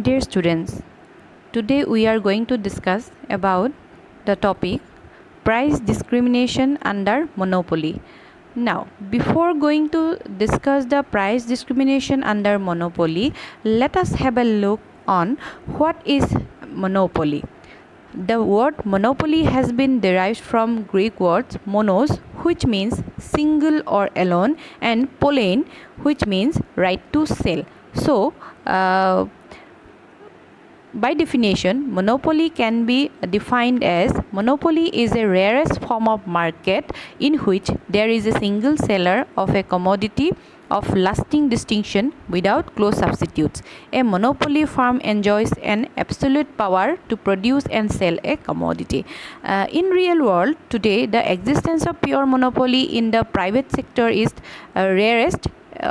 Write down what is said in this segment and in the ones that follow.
Dear students, today we are going to discuss about the topic price discrimination under monopoly. Now, before going to discuss the price discrimination under monopoly, let us have a look on what is monopoly. The word monopoly has been derived from Greek words monos, which means single or alone, and polein, which means right to sell. So, by definition, monopoly can be defined as monopoly is a rarest form of market in which there is a single seller of a commodity of lasting distinction without close substitutes. A monopoly firm enjoys an absolute power to produce and sell a commodity. In real world today, the existence of pure monopoly in the private sector is rarest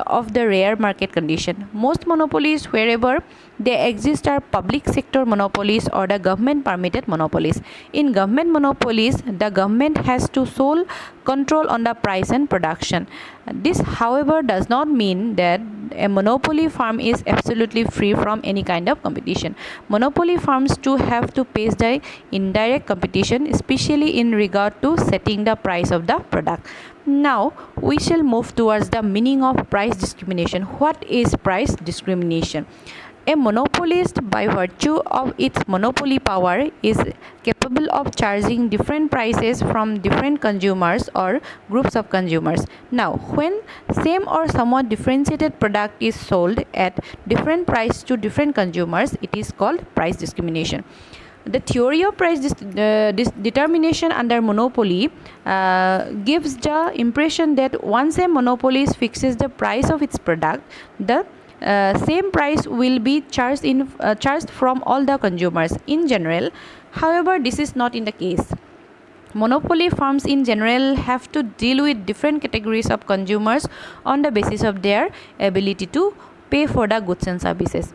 of the rare market condition. Most monopolies, wherever they exist, are public sector monopolies or the government permitted monopolies. In government monopolies, the government has to sole control on the price and production. This, however, does not mean that a monopoly firm is absolutely free from any kind of competition. Monopoly firms too have to face the indirect competition, especially in regard to setting the price of the product. Now we shall move towards the meaning of price discrimination. What is price discrimination? A monopolist, by virtue of its monopoly power, is capable of charging different prices from different consumers or groups of consumers. Now, when same or somewhat differentiated product is sold at different price to different consumers, it is called price discrimination. The theory of price determination under monopoly gives the impression that once a monopolist fixes the price of its product, the same price will be charged from all the consumers in general. However, this is not in the case. Monopoly firms in general have to deal with different categories of consumers on the basis of their ability to pay for the goods and services.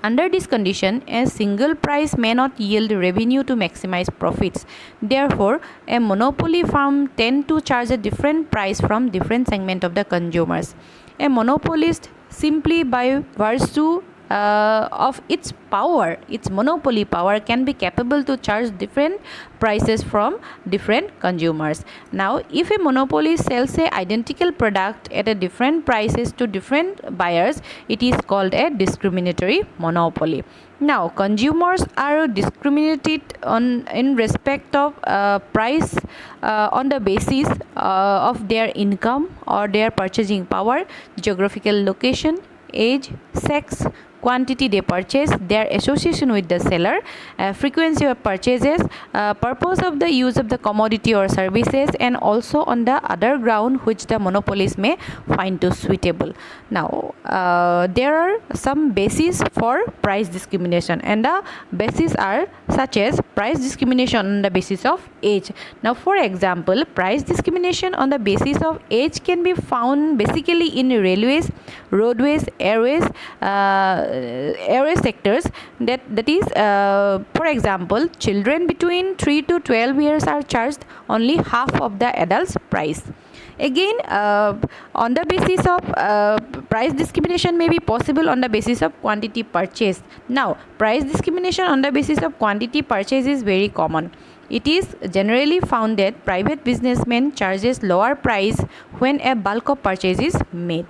Under this condition, a single price may not yield revenue to maximize profits. Therefore, a monopoly firm tends to charge a different price from different segment of the consumers. A monopolist, simply by virtue of its power, its monopoly power, can be capable to charge different prices from different consumers. Now, if a monopoly sells a identical product at a different prices to different buyers, it is called a discriminatory monopoly. Now, consumers are discriminated in respect of price on the basis of their income or their purchasing power, geographical location, age, sex, quantity they purchase, their association with the seller, frequency of purchases, purpose of the use of the commodity or services, and also on the other ground which the monopolist may find to suitable. Now, there are some bases for price discrimination, and the bases are such as price discrimination on the basis of age. Now, for example, price discrimination on the basis of age can be found basically in railways, roadways, airways sectors. That is, for example, children between 3 to 12 years are charged only half of the adult's price. Again, on the basis of price discrimination may be possible on the basis of quantity purchased. Now, price discrimination on the basis of quantity purchase is very common. It is generally found that private businessmen charges lower price when a bulk of purchase is made.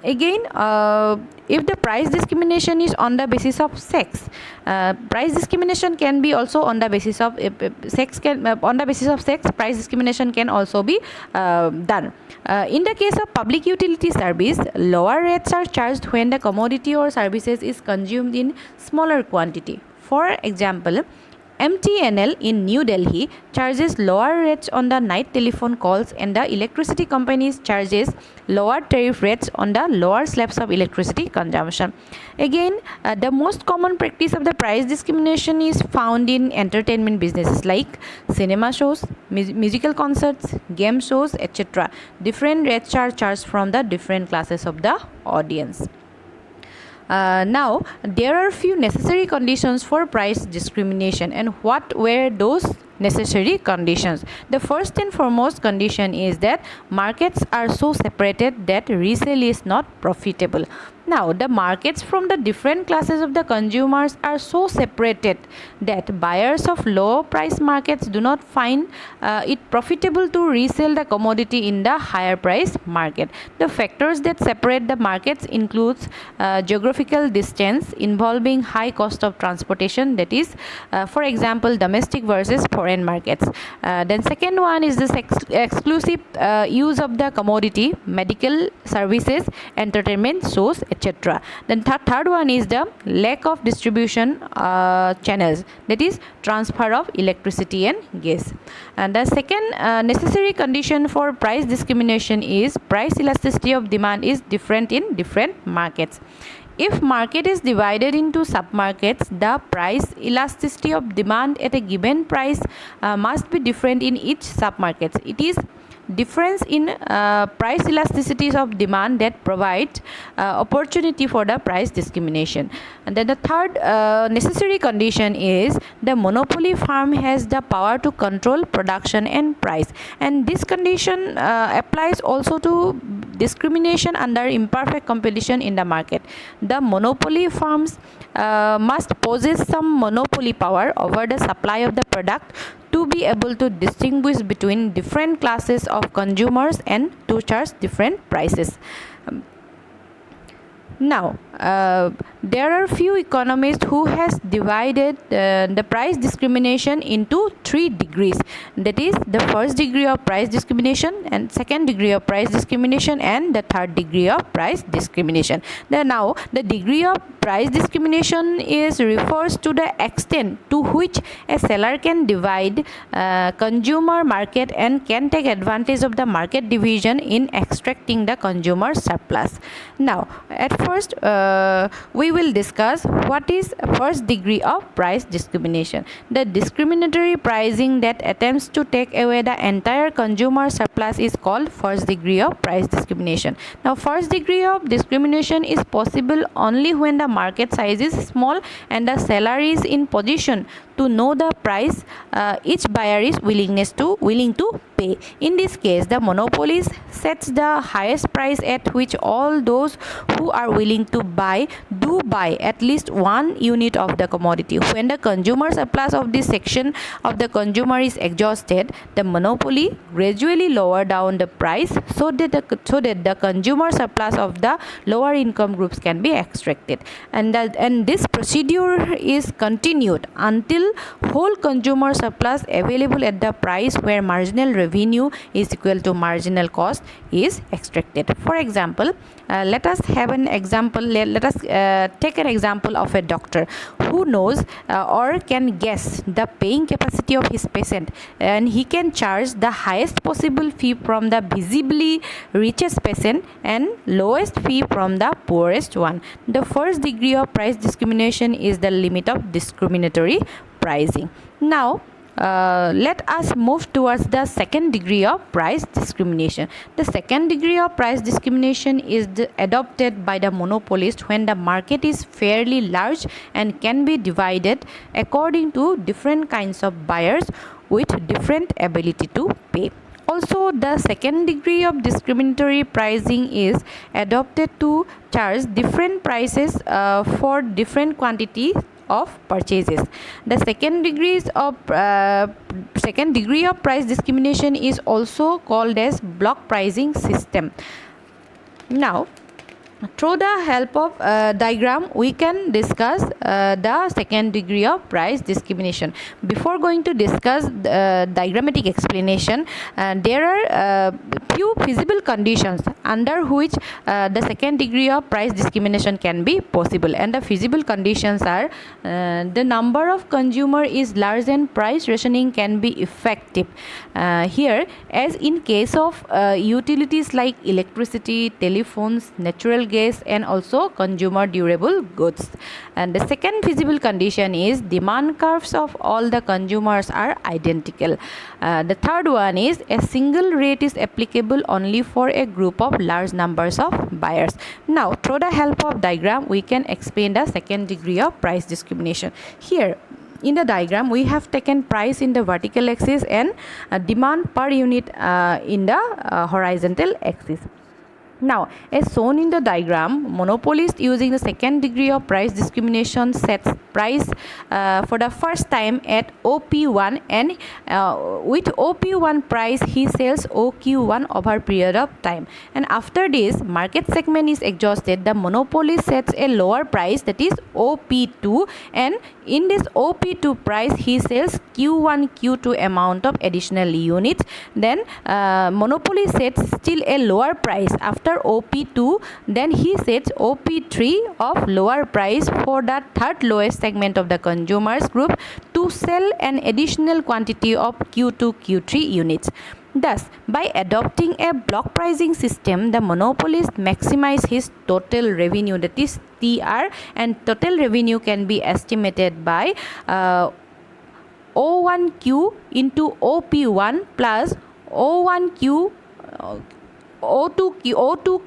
Again, if the price discrimination is on the basis of sex, price discrimination can be also on the basis of on the basis of sex. Price discrimination can also be done. In the case of public utility service, lower rates are charged when the commodity or services is consumed in smaller quantity. For example, MTNL in New Delhi charges lower rates on the night telephone calls, and the electricity companies charges lower tariff rates on the lower slabs of electricity consumption. Again, the most common practice of the price discrimination is found in entertainment businesses like cinema shows, musical concerts, game shows, etc. Different rates are charged from the different classes of the audience. Now, there are few necessary conditions for price discrimination, and what were those necessary conditions? The first and foremost condition is that markets are so separated that resale is not profitable. Now, the markets from the different classes of the consumers are so separated that buyers of low price markets do not find it profitable to resell the commodity in the higher price market. The factors that separate the markets includes geographical distance involving high cost of transportation, that is, for example, domestic versus foreign markets. Then second one is the exclusive use of the commodity, medical services, entertainment source, etc. Then third one is the lack of distribution channels, that is transfer of electricity and gas. And the second necessary condition for price discrimination is price elasticity of demand is different in different markets. If market is divided into submarkets, the price elasticity of demand at a given price must be different in each submarkets. It is difference in price elasticities of demand that provide opportunity for the price discrimination. And then the third necessary condition is the monopoly firm has the power to control production and price, and this condition applies also to discrimination under imperfect competition in the market. The monopoly firms must possess some monopoly power over the supply of the product to be able to distinguish between different classes of consumers and to charge different prices. Now, there are few economists who has divided the price discrimination into 3 degrees. That is, the first degree of price discrimination, and second degree of price discrimination, and the third degree of price discrimination. Now, the degree of price discrimination refers to the extent to which a seller can divide consumer market and can take advantage of the market division in extracting the consumer surplus. Now, at first we will discuss what is first degree of price discrimination. The discriminatory pricing that attempts to take away the entire consumer surplus is called first degree of price discrimination. Now, first degree of discrimination is possible only when the market size is small and the seller is in position to know the price each buyer is willing to pay. In this case, the monopolist sets the highest price at which all those who are willing to buy do buy at least one unit of the commodity. When the consumer surplus of this section of the consumer is exhausted, the monopoly gradually lower down the price so that the consumer surplus of the lower income groups can be extracted, and this procedure is continued until whole consumer surplus available at the price where marginal revenue is equal to marginal cost is extracted. For example, let us have an example. Let us take an example of a doctor who knows or can guess the paying capacity of his patient, and he can charge the highest possible fee from the visibly richest patient and lowest fee from the poorest one. The first degree of price discrimination is the limit of discriminatory pricing. Now, let us move towards the second degree of price discrimination. The second degree of price discrimination is adopted by the monopolist when the market is fairly large and can be divided according to different kinds of buyers with different ability to pay. Also, the second degree of discriminatory pricing is adopted to charge different prices for different quantities of purchases. The second degree of price discrimination is also called as block pricing system. Now, through the help of diagram, we can discuss the second degree of price discrimination. Before going to discuss the diagrammatic explanation, there are few feasible conditions under which the second degree of price discrimination can be possible, and the feasible conditions are the number of consumer is large and price rationing can be effective. Here, as in case of utilities like electricity, telephones, natural gas, and also consumer durable goods. And the second feasible condition is demand curves of all the consumers are identical. The third one is a single rate is applicable only for a group of large numbers of buyers. Now, through the help of diagram, we can explain the second degree of price discrimination. Here, in the diagram, we have taken price in the vertical axis and demand per unit in the horizontal axis. Now, as shown in the diagram, monopolist using the second degree of price discrimination sets price for the first time at OP1, and with OP1 price he sells OQ1 over period of time. And after this market segment is exhausted, the monopolist sets a lower price, that is OP2, and in this OP2 price he sells Q1 Q2 amount of additional units. Then monopoly sets still a lower price after OP2, then he sets OP3 of lower price for the third lowest segment of the consumers group to sell an additional quantity of Q2 Q3 units. Thus, by adopting a block pricing system, the monopolist maximizes his total revenue, that is TR, and total revenue can be estimated by O1Q into OP1 plus O1Q O2Q1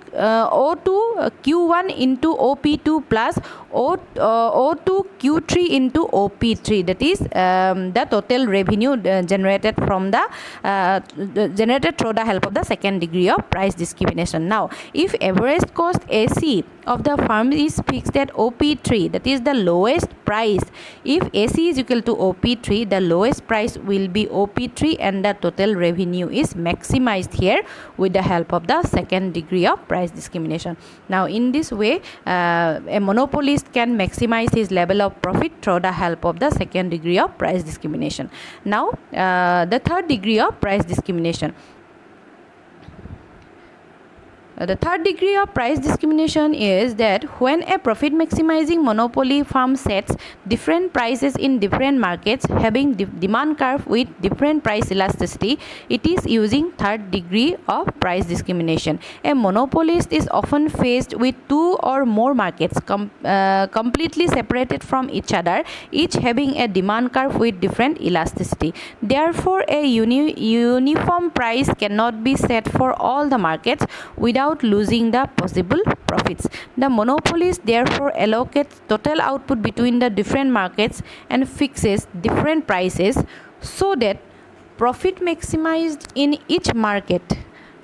into OP2 plus O2Q3 into OP3, that is the total revenue generated from the generated through the help of the second degree of price discrimination. Now, if average cost AC of the firm is fixed at OP3, that is the lowest price. If AC is equal to OP3, the lowest price will be OP3 and the total revenue is maximized here with the help of the second degree of price discrimination. Now, in this way, a monopolist can maximize his level of profit through the help of the second degree of price discrimination. Now, the third degree of price discrimination. The third degree of price discrimination is that when a profit maximizing monopoly firm sets different prices in different markets having demand curve with different price elasticity, it is using third degree of price discrimination. A monopolist is often faced with two or more markets completely separated from each other, each having a demand curve with different elasticity. Therefore, a uniform price cannot be set for all the markets without losing the possible profits. The monopolist therefore allocates total output between the different markets and fixes different prices so that profit maximized in each market.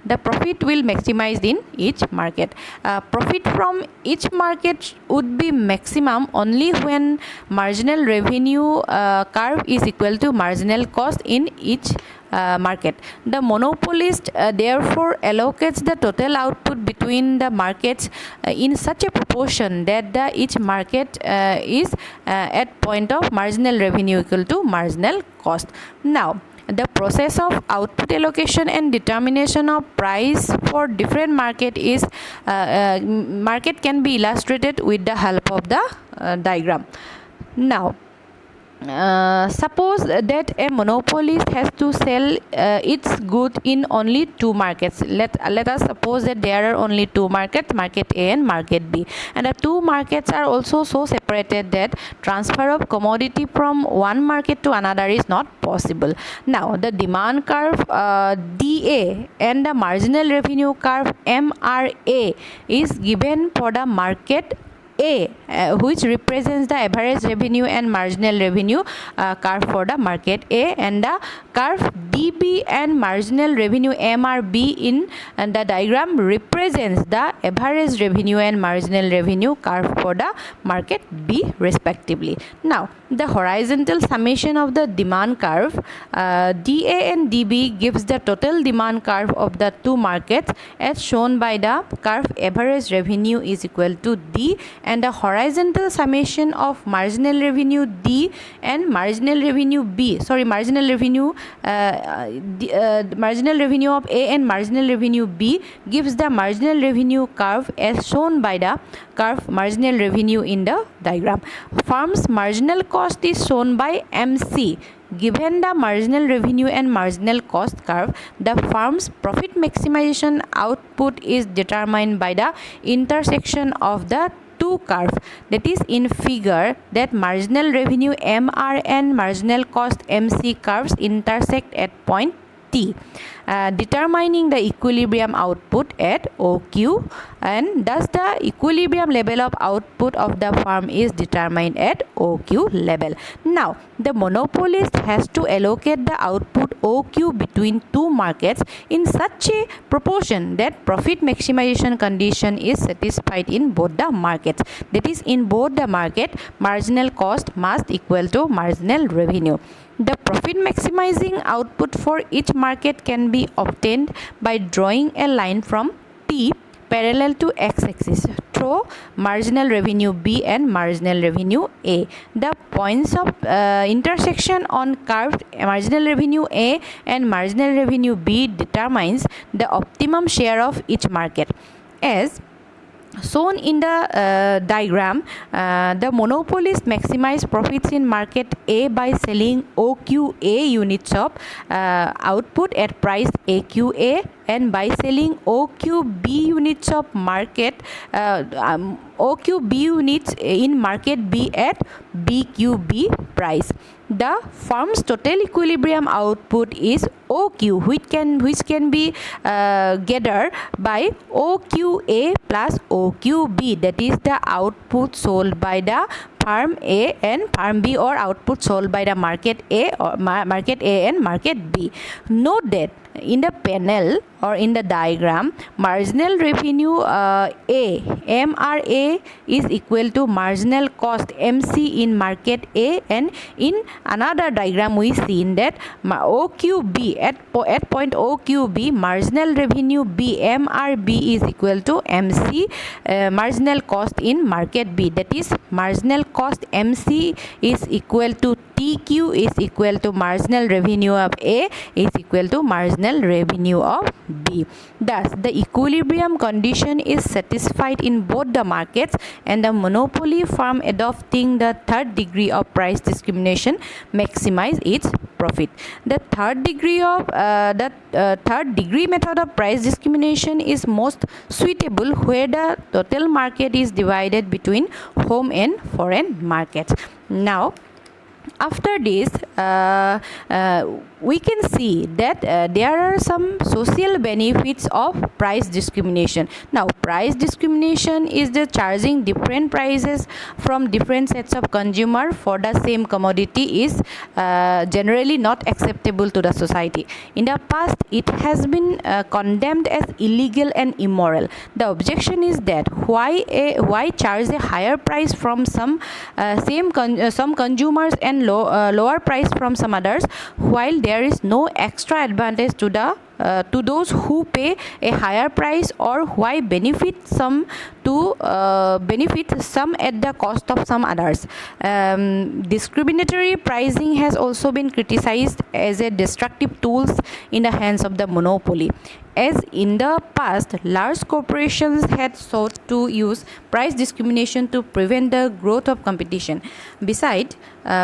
The profit will maximized in each market. Profit from each market would be maximum only when marginal revenue curve is equal to marginal cost in each market. The monopolist therefore allocates the total output between the markets in such a proportion that each market is at point of marginal revenue equal to marginal cost. Now, the process of output allocation and determination of price for different market can be illustrated with the help of the diagram. Now, suppose that a monopolist has to sell its good in only two markets. Let us suppose that there are only two markets, market A and market B, and the two markets are also so separated that transfer of commodity from one market to another is not possible. Now, the demand curve DA and the marginal revenue curve MRA is given for the market A, which represents the average revenue and marginal revenue curve for the market A, and the curve DB and marginal revenue MRB in the diagram represents the average revenue and marginal revenue curve for the market B respectively. Now, the horizontal summation of the demand curve DA and DB gives the total demand curve of the two markets as shown by the curve average revenue is equal to D, and the horizontal summation of marginal revenue D and marginal revenue B, marginal revenue of A and marginal revenue B gives the marginal revenue curve as shown by the curve marginal revenue in the diagram. Firm's marginal cost is shown by MC. Given the marginal revenue and marginal cost curve, the firm's profit maximization output is determined by the intersection of the two curves, that is in figure that marginal revenue MR and marginal cost MC curves intersect at point T, determining the equilibrium output at OQ and thus the equilibrium level of output of the firm is determined at OQ level. Now, the monopolist has to allocate the output OQ between two markets in such a proportion that profit maximization condition is satisfied in both the markets. That is, in both the market, marginal cost must equal to marginal revenue. The profit maximizing output for each market can be obtained by drawing a line from P parallel to x-axis through marginal revenue B and marginal revenue A. The points of intersection on curved marginal revenue A and marginal revenue B determines the optimum share of each market. As shown in the diagram, the monopolist maximize profits in market A by selling OQA units of output at price AQA, and by selling OQB units of market OQB units in market B at BQB price. The firm's total equilibrium output is OQ, which can be gathered by OQA plus OQB, that is the output sold by the firm A and firm B, or output sold by the market A or market A and market B. Note that in the panel or in the diagram, marginal revenue A MRA is equal to marginal cost MC in market A, and in another diagram we seen that OQB at point OQB, marginal revenue B MRB is equal to MC marginal cost in market B. That is, marginal cost MC is equal to TQ is equal to marginal revenue of A is equal to marginal revenue of B. Thus, the equilibrium condition is satisfied in both the markets, and the monopoly firm adopting the third degree of price discrimination maximize its profit. The third degree method of price discrimination is most suitable where the total market is divided between home and foreign markets. Now, after this, we can see that there are some social benefits of price discrimination. Now, price discrimination is the charging different prices from different sets of consumer for the same commodity is generally not acceptable to the society. In the past, it has been condemned as illegal and immoral. The objection is that why charge a higher price from some consumers and lower price from some others, while there is no extra advantage to those who pay a higher price, or why benefit some at the cost of some others. Discriminatory pricing has also been criticized as a destructive tool in the hands of the monopoly. As in the past, large corporations had sought to use price discrimination to prevent the growth of competition. Besides,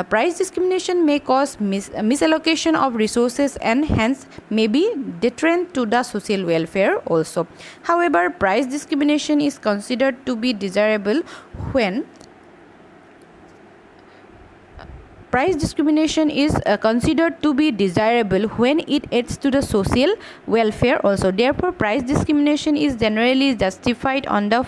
price discrimination may cause misallocation of resources and hence may be deterrent to the social welfare also. However, price discrimination is considered to be desirable when it adds to the social welfare also. Therefore, price discrimination is generally justified on the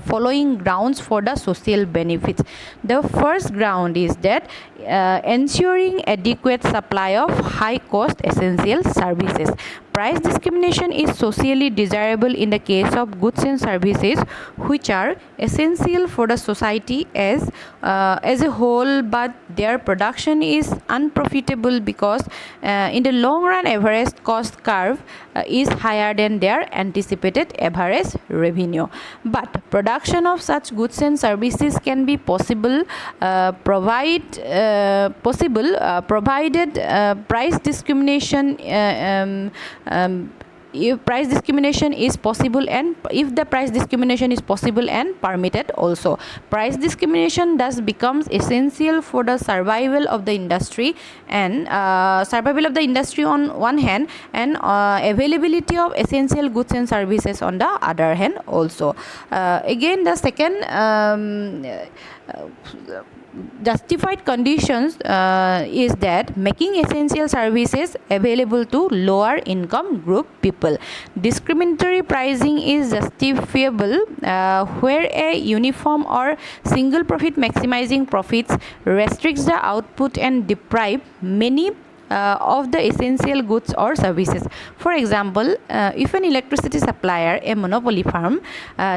following grounds for the social benefits. The first ground is that ensuring adequate supply of high cost essential services. Price discrimination is socially desirable in the case of goods and services which are essential for the society as a whole, but their production is unprofitable because in the long run average cost curve is higher than their anticipated average revenue. But production of such goods and services can be possible provided price discrimination if price discrimination is possible, and if the price discrimination is possible and permitted also. Price discrimination thus becomes essential for the survival of the industry and on one hand, and availability of essential goods and services on the other hand also. Again, the second justified conditions is that making essential services available to lower income group people. Discriminatory pricing is justifiable where a uniform or single profit maximizing profits restricts the output and deprive many of the essential goods or services. For example, if an electricity supplier, a monopoly firm,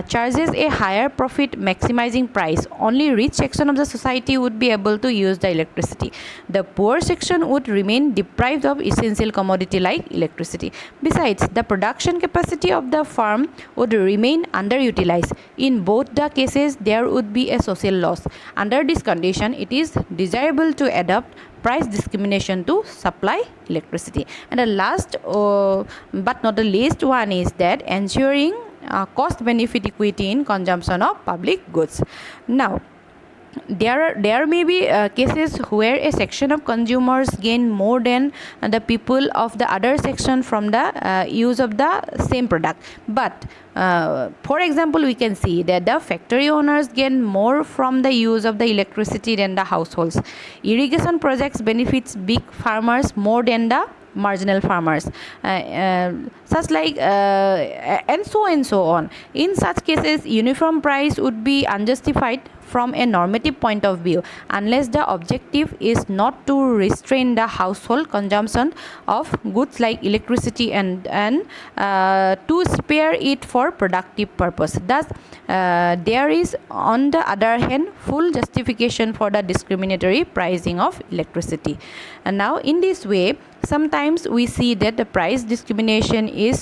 charges a higher profit maximizing price, only rich section of the society would be able to use the electricity. The poor section would remain deprived of essential commodity like electricity. Besides, the production capacity of the firm would remain underutilized. In both the cases, there would be a social loss. Under this condition, it is desirable to adopt price discrimination to supply electricity. And the last but not the least one is that ensuring cost benefit equity in consumption of public goods. Now, there may be cases where a section of consumers gain more than the people of the other section from the use of the same product. But for example, we can see that the factory owners gain more from the use of the electricity than the households. Irrigation projects benefits big farmers more than the marginal farmers, such like and so on. In such cases, uniform price would be unjustified from a normative point of view unless the objective is not to restrain the household consumption of goods like electricity and to spare it for productive purpose. Thus, there is on the other hand full justification for the discriminatory pricing of electricity. And now in this way, sometimes we see that the price discrimination is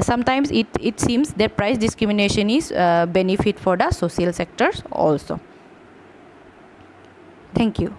sometimes it seems that price discrimination is benefit for the social sectors also. Thank you.